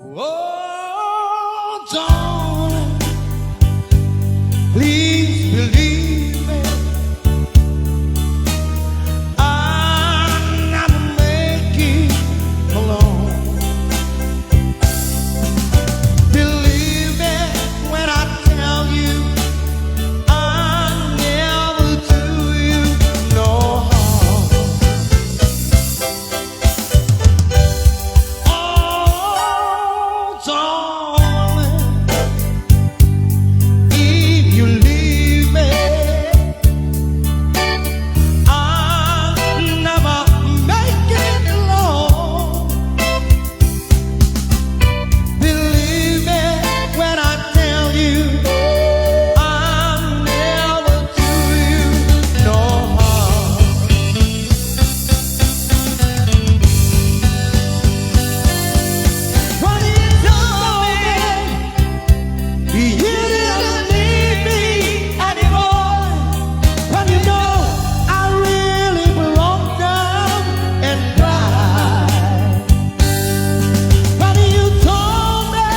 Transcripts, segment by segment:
Oh, darling, please believe me. I'm not making alone. Believe me when I tell you I never do you no harm. Oh, darling, if you leave me, I'll never make it alone. Believe me when I tell you I'll never do you no harm. When you told me you didn't need me anymore, when you know I really broke down and cried. When you told me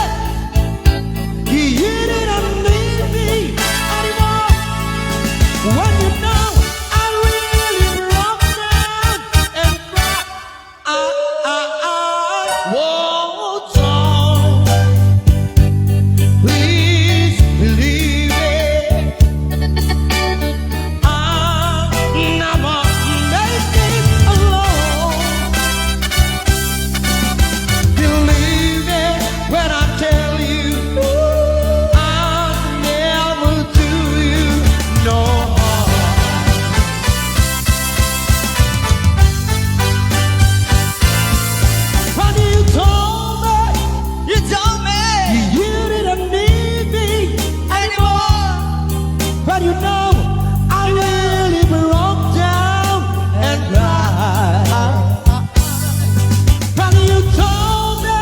you didn't need me anymore, when you know I really broke down and cried. Whoa, darling, please believe me. I'll never make it alone. Believe me when I tell you I'll never do you no harm. When you told me you didn't need me anymore, but you know I really broke down and cried. When you told me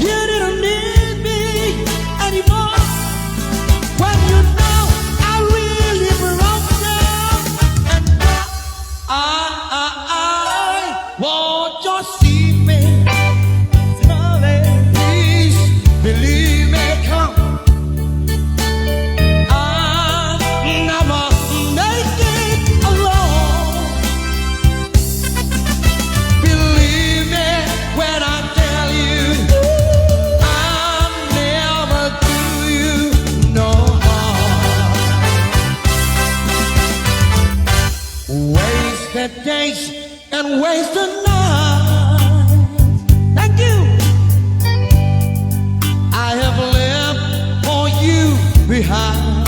you didn't need me anymore, when you know I really broke down and cried. I want you to see me, darling. Please believe me, come. I'll never make it alone. Believe me when I tell you I'll never do you no harm. Wasted days and wasted nights. Thank you. I have left for you behind.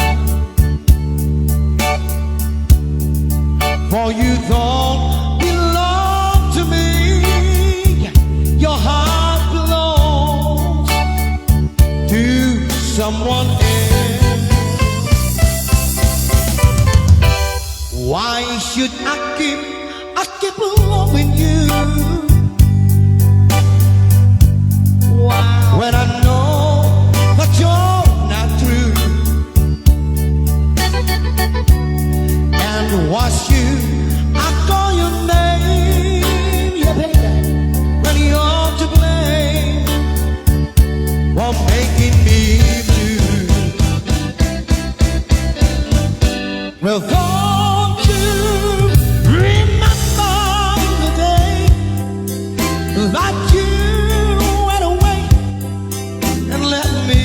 For you don't belong to me. Your heart belongs to someone else. Why should I keep loving you? When I know that you're not true, and watch you, I call your name, yeah, baby, when you're to blame for making me blue. Well, don't you remember the day that you went away and left me?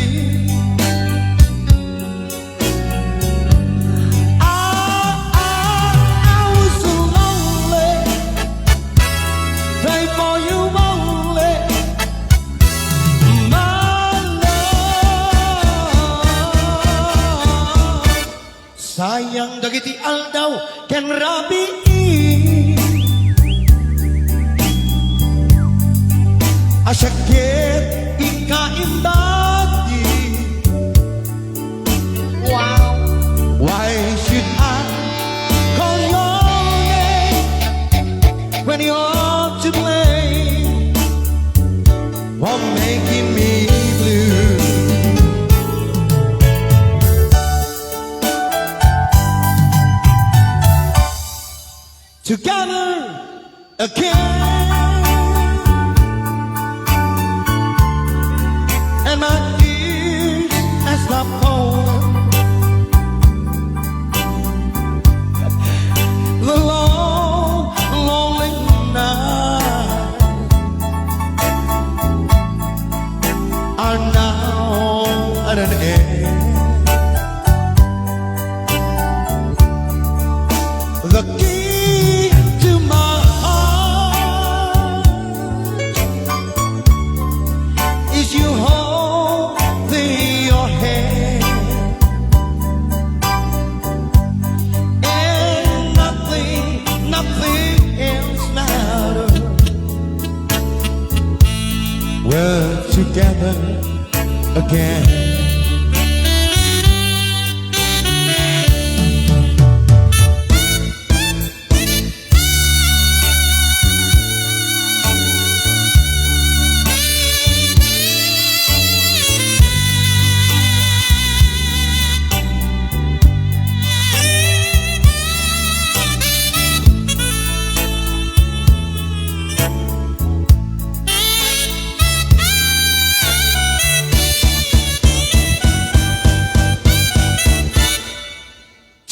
I was so lonely, pray for you only, my love. Sayang dagiti aldaw ken rabi asyakit ikaimbati. Wow. Why should I call your name when you're to blame for making me blue? Together again. together again.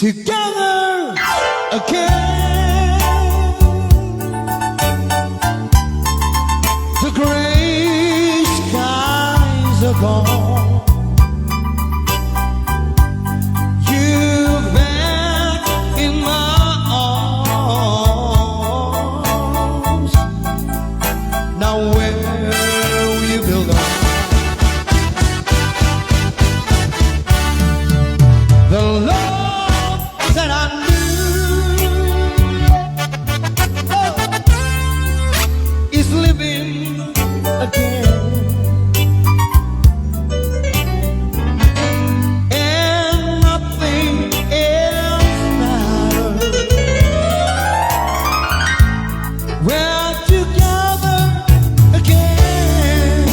Together again. The gray skies are gone. You're back in my arms. Now where will you go? The love that I knew is living again, and nothing else matters. We're together again.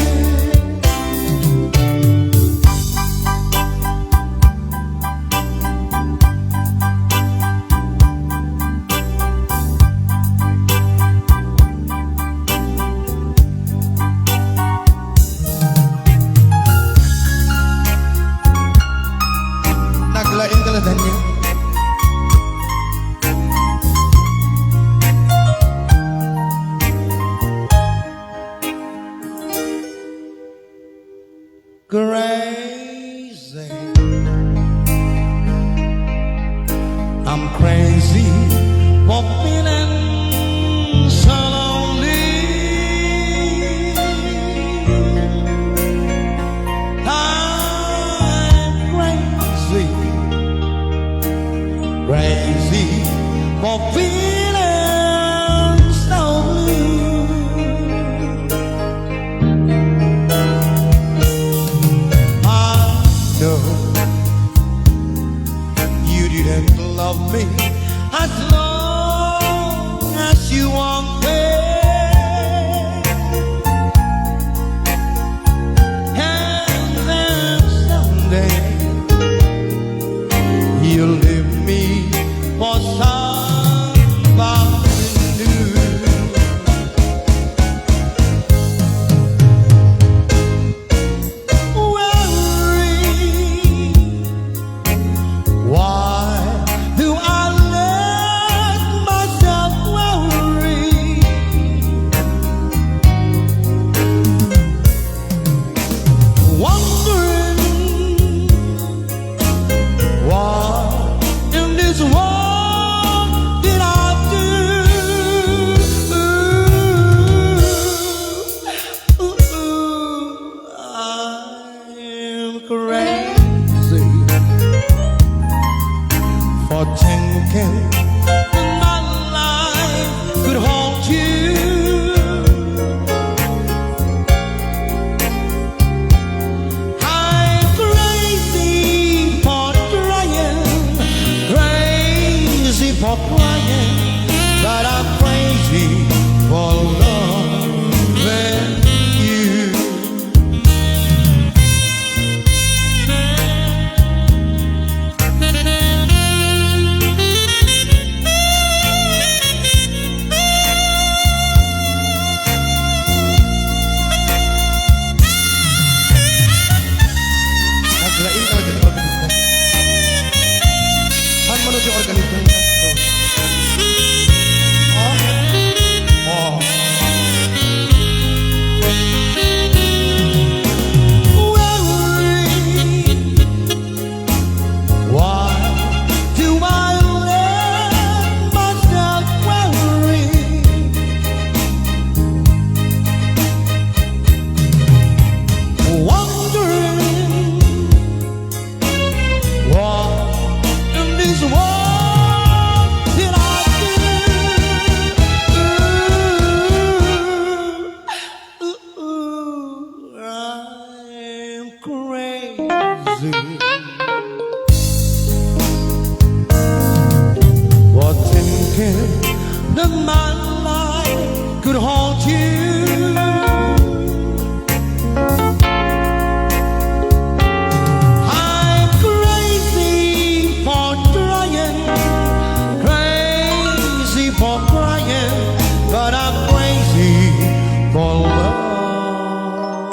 for loving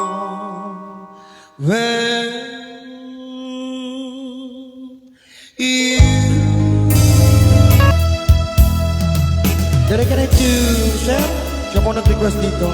you. Dedicated to Sir, siya po nag-request dito.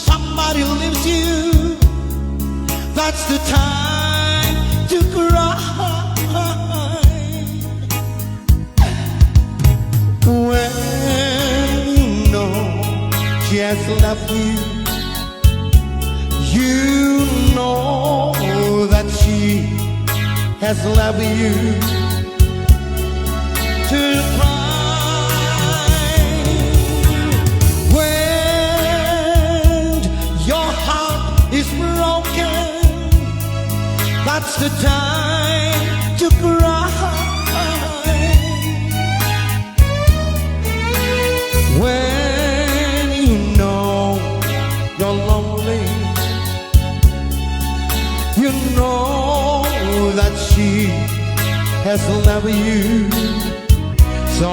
Somebody leaves you, that's the time to cry. When you know she has left you, you know that she has left you to cry. Is broken, that's the time to cry. When you know you're lonely, you know that she has left you, so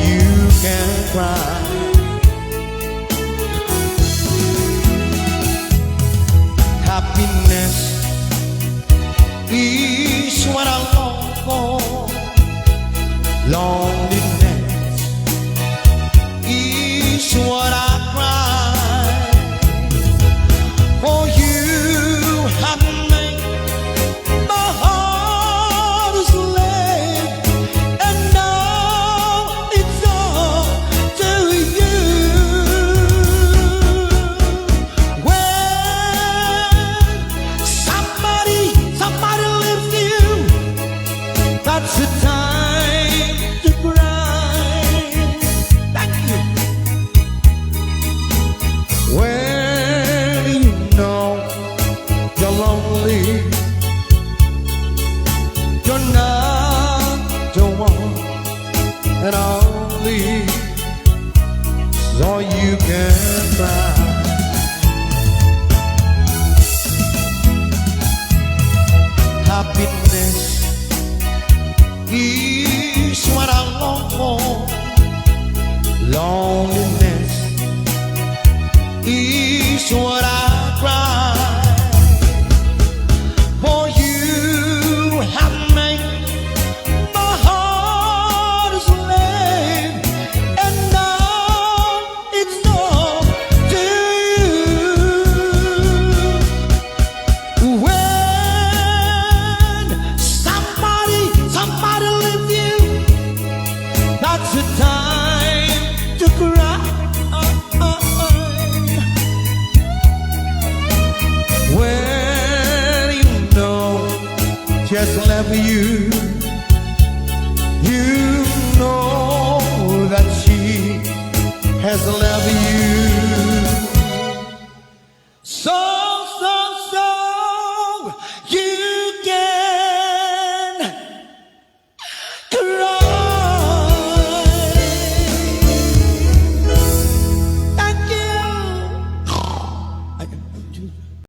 you can cry. Happiness is what I long for. Loneliness is what I cry. For you have made my heart a slave, and now it's all to you. Somebody leaves you, that's the time to cry. Thank you. When you know you're lonely, you're not the one and only, so you can cry. Happiness is what I long for. Loneliness is what I cry. For you have made my heart a slave, and now it's all to you. Somebody leave you, that's the time to cry. When you know just left you,